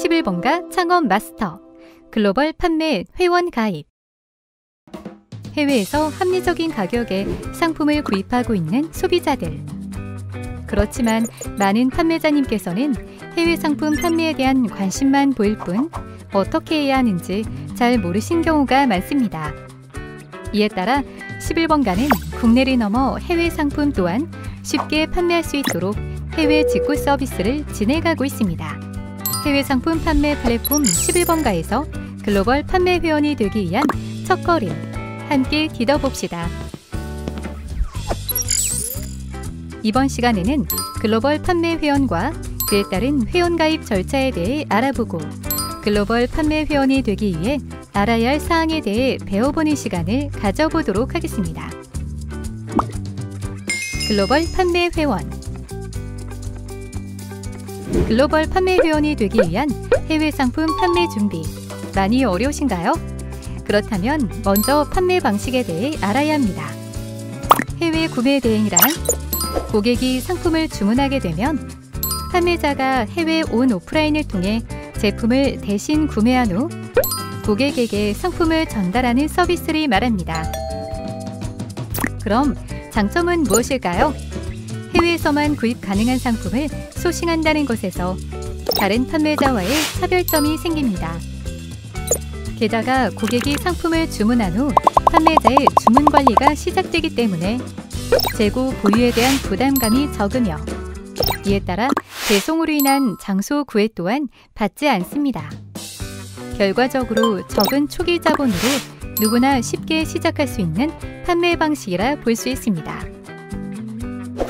11번가 창업 마스터, 글로벌 판매 회원 가입. 해외에서 합리적인 가격에 상품을 구입하고 있는 소비자들. 그렇지만 많은 판매자님께서는 해외 상품 판매에 대한 관심만 보일 뿐 어떻게 해야 하는지 잘 모르신 경우가 많습니다. 이에 따라 11번가는 국내를 넘어 해외 상품 또한 쉽게 판매할 수 있도록 해외 직구 서비스를 진행하고 있습니다. 해외 상품 판매 플랫폼 11번가에서 글로벌 판매 회원이 되기 위한 첫걸음, 함께 디뎌봅시다. 이번 시간에는 글로벌 판매 회원과 그에 따른 회원 가입 절차에 대해 알아보고 글로벌 판매 회원이 되기 위해 알아야 할 사항에 대해 배워보는 시간을 가져보도록 하겠습니다. 글로벌 판매 회원. 글로벌 판매 회원이 되기 위한 해외 상품 판매 준비, 많이 어려우신가요? 그렇다면 먼저 판매 방식에 대해 알아야 합니다. 해외 구매 대행이란 고객이 상품을 주문하게 되면 판매자가 해외 온 오프라인을 통해 제품을 대신 구매한 후 고객에게 상품을 전달하는 서비스를 말합니다. 그럼 장점은 무엇일까요? 해외에서만 구입 가능한 상품을 소싱한다는 것에서 다른 판매자와의 차별점이 생깁니다. 게다가 고객이 상품을 주문한 후 판매자의 주문 관리가 시작되기 때문에 재고 보유에 대한 부담감이 적으며 이에 따라 배송으로 인한 장소 구애 또한 받지 않습니다. 결과적으로 적은 초기 자본으로 누구나 쉽게 시작할 수 있는 판매 방식이라 볼 수 있습니다.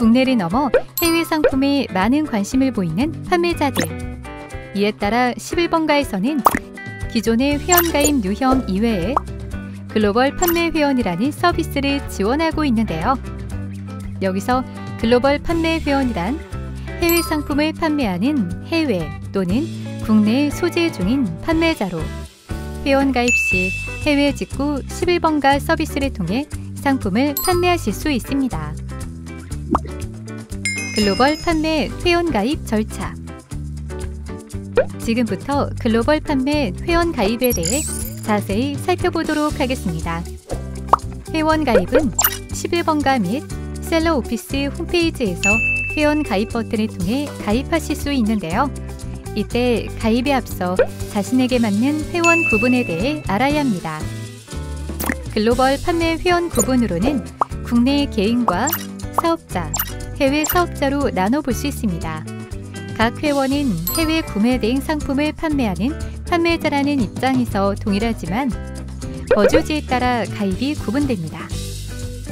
국내를 넘어 해외 상품에 많은 관심을 보이는 판매자들. 이에 따라 11번가에서는 기존의 회원가입 유형 이외에 글로벌 판매 회원이라는 서비스를 지원하고 있는데요. 여기서 글로벌 판매 회원이란 해외 상품을 판매하는 해외 또는 국내에 소재 중인 판매자로 회원 가입 시 해외 직구 11번가 서비스를 통해 상품을 판매하실 수 있습니다. 글로벌 판매 회원 가입 절차. 지금부터 글로벌 판매 회원 가입에 대해 자세히 살펴보도록 하겠습니다. 회원 가입은 11번가 및 셀러 오피스 홈페이지에서 회원 가입 버튼을 통해 가입하실 수 있는데요. 이때 가입에 앞서 자신에게 맞는 회원 구분에 대해 알아야 합니다. 글로벌 판매 회원 구분으로는 국내 개인과 사업자, 해외 사업자로 나눠볼 수 있습니다. 각 회원은 해외 구매 대행 상품을 판매하는 판매자라는 입장에서 동일하지만 거주지에 따라 가입이 구분됩니다.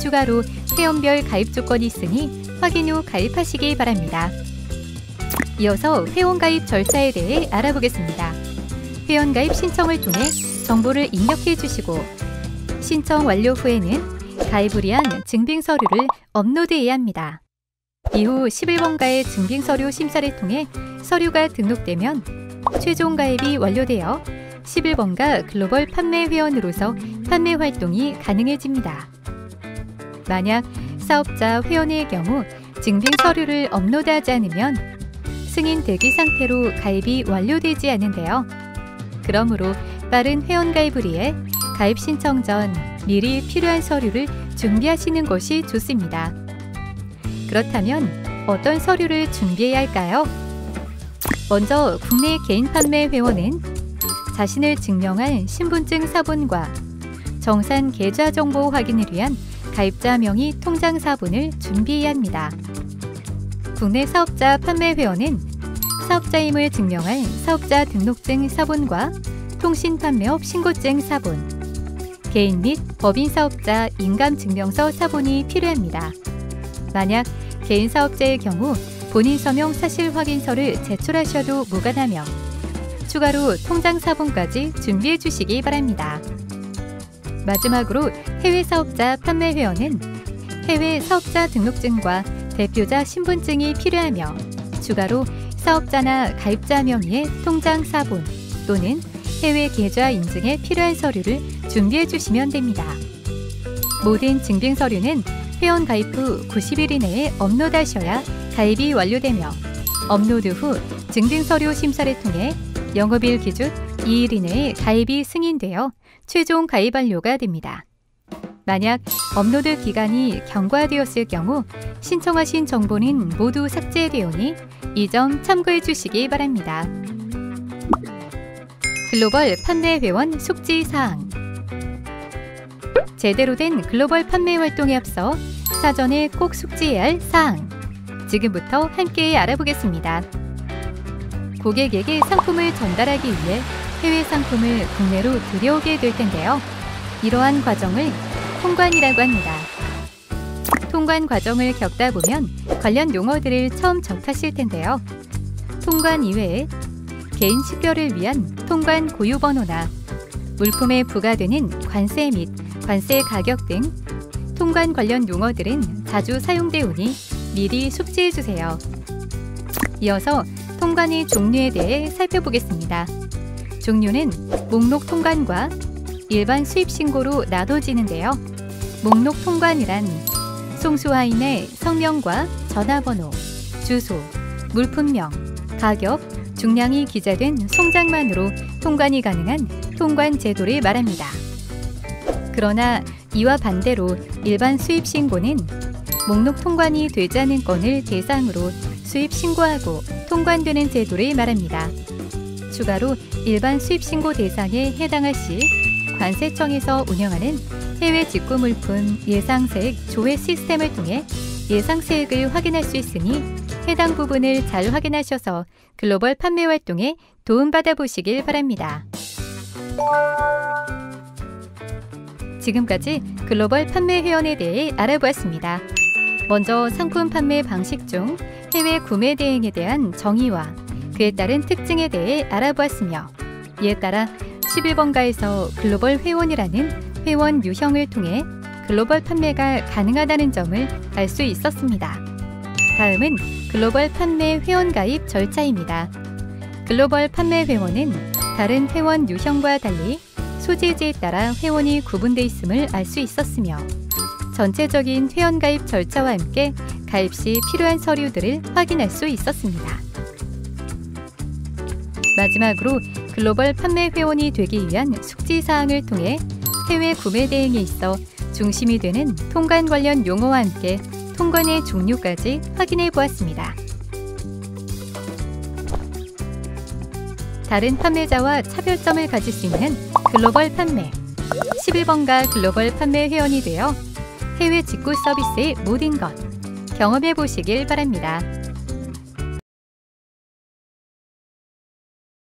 추가로 회원별 가입 조건이 있으니 확인 후 가입하시기 바랍니다. 이어서 회원 가입 절차에 대해 알아보겠습니다. 회원 가입 신청을 통해 정보를 입력해 주시고 신청 완료 후에는 가입을 위한 증빙 서류를 업로드해야 합니다. 이후 11번가의 증빙 서류 심사를 통해 서류가 등록되면 최종 가입이 완료되어 11번가 글로벌 판매 회원으로서 판매 활동이 가능해집니다. 만약 사업자 회원의 경우 증빙 서류를 업로드하지 않으면 승인 대기 상태로 가입이 완료되지 않는데요. 그러므로 빠른 회원 가입을 위해 가입 신청 전 미리 필요한 서류를 준비하시는 것이 좋습니다. 그렇다면 어떤 서류를 준비해야 할까요? 먼저 국내 개인 판매 회원은 자신을 증명할 신분증 사본과 정산 계좌 정보 확인을 위한 가입자 명의 통장 사본을 준비해야 합니다. 국내 사업자 판매 회원은 사업자임을 증명할 사업자 등록증 사본과 통신 판매업 신고증 사본, 개인 및 법인 사업자 인감증명서 사본이 필요합니다. 만약 개인 사업자의 경우 본인 서명 사실 확인서를 제출하셔도 무관하며 추가로 통장 사본까지 준비해 주시기 바랍니다. 마지막으로 해외 사업자 판매 회원은 해외 사업자 등록증과 대표자 신분증이 필요하며 추가로 사업자나 가입자 명의의 통장 사본 또는 해외 계좌 인증에 필요한 서류를 준비해 주시면 됩니다. 모든 증빙 서류는 회원 가입 후 90일 이내에 업로드하셔야 가입이 완료되며 업로드 후 증빙 서류 심사를 통해 영업일 기준 2일 이내에 가입이 승인되어 최종 가입 완료가 됩니다. 만약 업로드 기간이 경과되었을 경우 신청하신 정보는 모두 삭제되오니 이 점 참고해 주시기 바랍니다. 글로벌 판매 회원 숙지 사항. 제대로 된 글로벌 판매 활동에 앞서 사전에 꼭 숙지해야 할 사항. 지금부터 함께 알아보겠습니다. 고객에게 상품을 전달하기 위해 해외 상품을 국내로 들여오게 될 텐데요. 이러한 과정을 통관이라고 합니다. 통관 과정을 겪다 보면 관련 용어들을 처음 접하실 텐데요. 통관 이외에 개인 식별을 위한 통관 고유번호나 물품에 부과되는 관세 및 관세 가격 등 통관 관련 용어들은 자주 사용되오니 미리 숙지해 주세요. 이어서 통관의 종류에 대해 살펴보겠습니다. 종류는 목록 통관과 일반 수입 신고로 나눠지는데요. 목록 통관이란 송수하인의 성명과 전화번호, 주소, 물품명, 가격, 중량이 기재된 송장만으로 통관이 가능한 통관 제도를 말합니다. 그러나 이와 반대로 일반 수입 신고는 목록 통관이 되지 않은 건을 대상으로 수입 신고하고 통관되는 제도를 말합니다. 추가로 일반 수입 신고 대상에 해당할 시 관세청에서 운영하는 해외 직구 물품 예상세액 조회 시스템을 통해 예상세액을 확인할 수 있으니 해당 부분을 잘 확인하셔서 글로벌 판매 활동에 도움받아 보시길 바랍니다. 지금까지 글로벌 판매 회원에 대해 알아보았습니다. 먼저 상품 판매 방식 중 해외 구매 대행에 대한 정의와 그에 따른 특징에 대해 알아보았으며, 이에 따라 11번가에서 글로벌 회원이라는 회원 유형을 통해 글로벌 판매가 가능하다는 점을 알 수 있었습니다. 다음은 글로벌 판매 회원 가입 절차입니다. 글로벌 판매 회원은 다른 회원 유형과 달리 소재지에 따라 회원이 구분돼 있음을 알 수 있었으며, 전체적인 회원 가입 절차와 함께 가입 시 필요한 서류들을 확인할 수 있었습니다. 마지막으로 글로벌 판매 회원이 되기 위한 숙지사항을 통해 해외 구매 대행에 있어 중심이 되는 통관 관련 용어와 함께 통관의 종류까지 확인해 보았습니다. 다른 판매자와 차별점을 가질 수 있는 글로벌 판매, 11번가 글로벌 판매 회원이 되어 해외 직구 서비스의 모든 것 경험해 보시길 바랍니다.